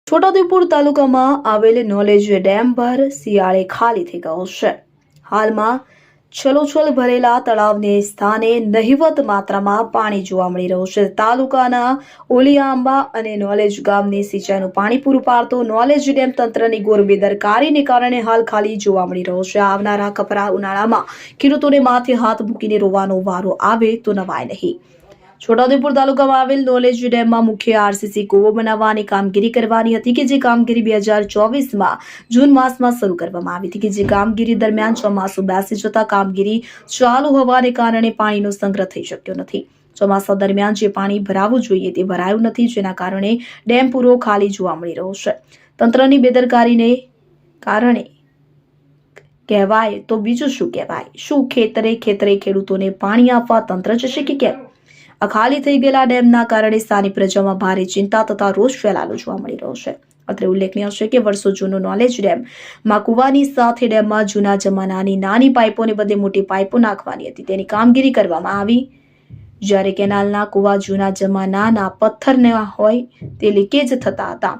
છોટાઉદેપુર તાલુકામાં આવેલ knowledge dam પર શિયાળે ખાલી થઈ ગયો છે। હાલમાં છલોછલ ભરેલા તળાવને સ્થાને નહિવત માત્રામાં પાણી જોવા મળી રહ્યું છે। તાલુકાના ઓલિયાંબા અને નોલેજ ગામને સિંચાઈનું પાણી પૂરું પાડતો નોલેજ ડેમ તંત્રની ઘોર બેદરકારીને કારણે હાલ ખાલી જોવા મળી રહ્યો છે। આવનારા કપરા ઉનાળામાં ખેડૂતોને માથે હાથ મૂકીને રોવાનો વારો આવે તો નવાય નહીં। છોટાઉદેપુર તાલુકામાં આવેલ નોલેજ ડેમમાં મુખ્ય આરસીસી કૂવો બનાવવાની કામગીરી કરવાની હતી કે જે કામગીરી 2024માં જૂન માસમાં શરૂ કરવામાં આવી હતી કે જે કામગીરી દરમિયાન ચોમાસું બેસી જતા કામગીરી ચાલુ હોવાને કારણે પાણીનો સંગ્રહ થઈ શક્યો નથી। ચોમાસા દરમિયાન જે પાણી ભરાવવું જોઈએ તે ભરાયું નથી, જેના કારણે ડેમ પૂરો ખાલી જોવા મળી રહ્યો છે। તંત્રની બેદરકારીને કારણે કહેવાય તો બીજું શું કહેવાય? શું ખેતરે ખેડૂતોને પાણી આપવા તંત્ર જશે કે કેમ? આ ખાલી થઈ ગયેલા ડેમના કારણે સ્થાનિક પ્રજામાં ભારે ચિંતા તથા રોષ ફેલાયેલો જોવા મળી રહ્યો છે। અત્રે ઉલ્લેખનીય છે કે વર્ષો જૂનો નોલેજ ડેમમાં કુવાની સાથે ડેમમાં જૂના જમાનાની નાની પાઇપોને બદલે મોટી પાઇપો નાખવાની હતી, તેની કામગીરી કરવામાં આવી। જ્યારે કેનાલના કુવા જૂના જમાનાના પથ્થરના હોય તે લીકેજ થતા હતા,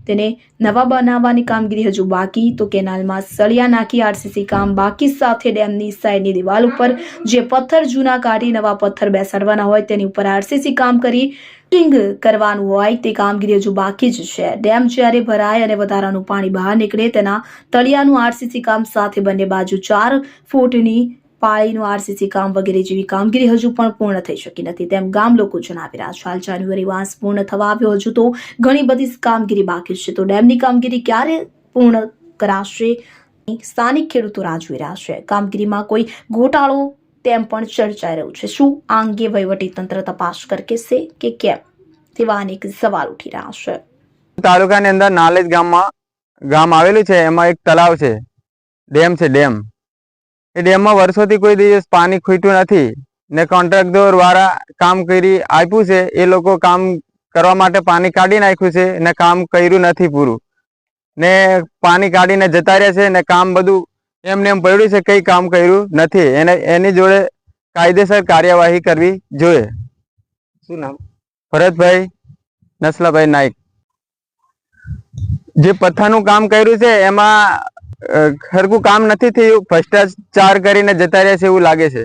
તેને નવા બનાવવાની કામગીરી હજુ બાકી। તો કેનાલમાં સળિયા નાખી આરસીસી કામ બાકી, સાથે ડેમની સાઈડની દિવાલ ઉપર જે પથ્થર જૂના કાઢી નવા પથ્થર બેસાડવાના હોય તેની ઉપર આરસીસી કામ કરી કરવાનું હોય તે કામગીરી હજુ બાકી જ છે। ડેમ જ્યારે ભરાય અને વધારાનું પાણી બહાર નીકળે તેના તળિયાનું આરસીસી કામ સાથે બંને બાજુ 4 ફૂટની પાળીનું આરસીસી કામ વગેરે જેવી કામગીરી હજુ પણ પૂર્ણ થઈ શકી નથી, તેમ ગામ લોકો જણાવી રહ્યા છે। હાલ જાન્યુઆરી માસ પૂર્ણ થવા આવ્યો, હજુ તો ઘણી બધી કામગીરી બાકી છે, તો ડેમની કામગીરી ક્યારે પૂર્ણ કરાશે? સ્થાનિક ખેડૂતો રાહ જોઈ રહ્યા છે। કામગીરીમાં કોઈ ગોટાળો તેમ પણ ચર્ચાઈ રહ્યું છે। શું આ અંગે વહીવટીતંત્ર તપાસ કરશે કે કેમ તેવા અનેક સવાલ ઉઠી રહ્યા છે। તાલુકાની અંદર નાલેજ ગામ આવેલું છે, એમાં એક તળાવ છે, ડેમ છે। એ ડેમમાં વર્ષોથી કોઈ દિવસ પાણી ખૂટ્યું નથી ને કોન્ટ્રાક્ટર વાળા કામ કરી આપ્યું છે। એ લોકો કામ કરવા માટે પાણી કાઢી નાખ્યું છે ને કામ કર્યું નથી પૂરું, ને પાણી કાઢીને જતા રહ્યા છે ને કામ બધું એમને એમ પડ્યું છે, કઈ કામ કર્યું નથી। એની જોડે કાયદેસર કાર્યવાહી કરવી જોઈએ। શું નામ? ભરતભાઈ નસલાભાઈ નાઈક। જે પથ્થરનું કામ કર્યું છે એમાં ખરખું કામ નથી થયું, ભ્રષ્ટાચાર કરીને જતા રહ્યા છે એવું લાગે છે।